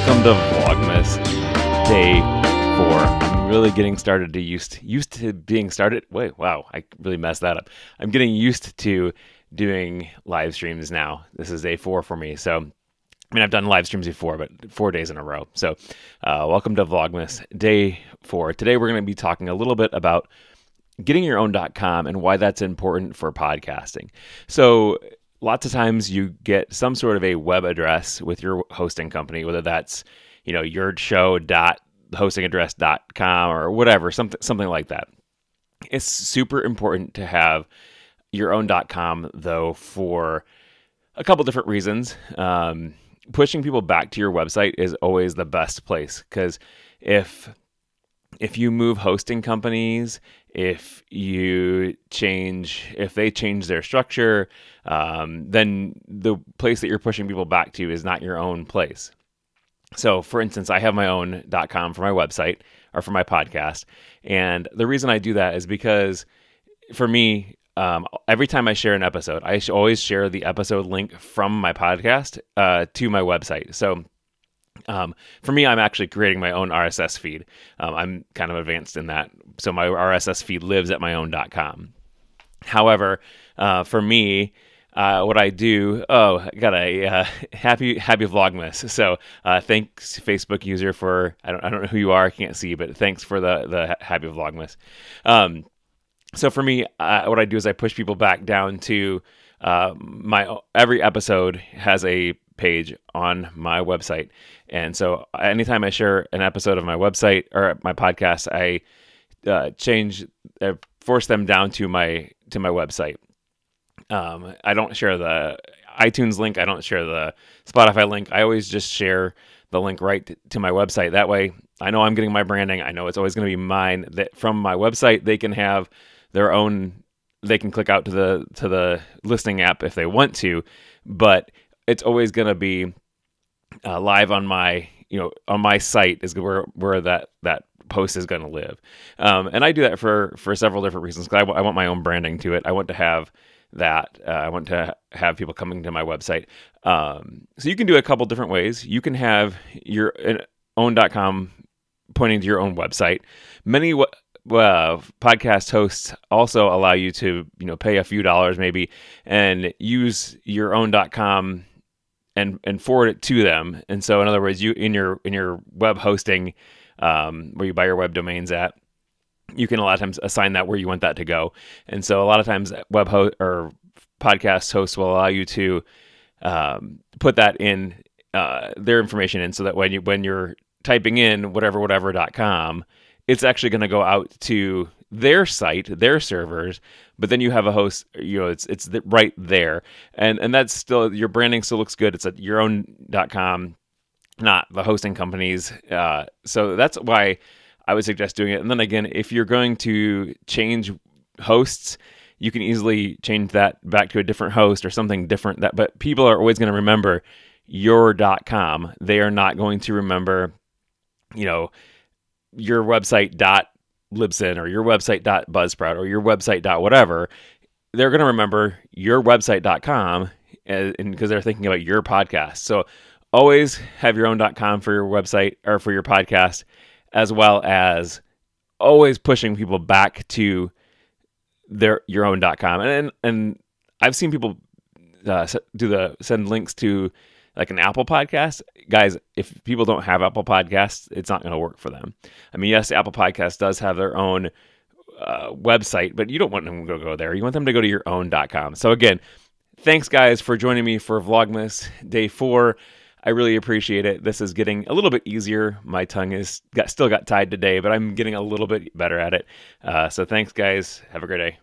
Welcome to Vlogmas Day 4. I'm really getting started to used to being started. Wait, wow, I really messed that up. I'm getting used to doing live streams now. This is day 4 for me. So, I mean, I've done live streams before, but 4 days in a row. So, welcome to Vlogmas Day 4. Today, we're going to be talking a little bit about getting your own.com and why that's important for podcasting. So, lots of times you get some sort of a web address with your hosting company, whether that's, your show.hostingaddress.com or whatever, something like that. It's super important to have your own.com though for a couple different reasons. Pushing people back to your website is always the best place, because if you move hosting companies, if they change their structure, then the place that you're pushing people back to is not your own place. So, for instance, I have my own.com for my website or for my podcast. And the reason I do that is because for me, every time I share an episode, I always share the episode link from my podcast to my website. So, for me, I'm actually creating my own RSS feed. I'm kind of advanced in that. So my RSS feed lives at my own.com. However, for me, what I do, I got a happy Vlogmas. So thanks, Facebook user, for, I don't know who you are, I can't see, but thanks for the happy Vlogmas. So for me, what I do is I push people back down to every episode has a page on my website. And so anytime I share an episode of my website or my podcast, I force them down to my website. I don't share the iTunes link. I don't share the Spotify link. I always just share the link right to my website. That way I know I'm getting my branding. I know it's always going to be mine. That from my website, they can have their own, they can click out to the listening app if they want to, but it's always going to be live on my site is where that post is going to live. And I do that for several different reasons, because I want my own branding to it. I want to have that. I want to have people coming to my website. So you can do it a couple different ways. You can have your own.com pointing to your own website. Many podcast hosts also allow you to pay a few dollars maybe and use your own.com and forward it to them. And so in other words, you in your web hosting, where you buy your web domains at, you can a lot of times assign that where you want that to go. And so a lot of times web host or podcast hosts will allow you to put that in their information in, so that when you're typing in whatever.com, it's actually going to go out to their site, their servers, but then you have a host, it's right there. And that's still, your branding still looks good. It's at your own.com, not the hosting companies. So that's why I would suggest doing it. And then again, if you're going to change hosts, you can easily change that back to a different host or something different. But people are always going to remember your.com. They are not going to remember, your website.libsyn or your website.buzzsprout or your website.whatever. They're going to remember your website.com because they're thinking about your podcast. So always have your own.com for your website or for your podcast, as well as always pushing people back to your own.com. And I've seen people send links to like an Apple podcast. Guys, if people don't have Apple Podcasts, it's not going to work for them. I mean, yes, Apple Podcasts does have their own website, but you don't want them to go there. You want them to go to your own.com. So again, thanks guys for joining me for Vlogmas Day 4. I really appreciate it. This is getting a little bit easier. My tongue still got tied today, but I'm getting a little bit better at it. So thanks guys. Have a great day.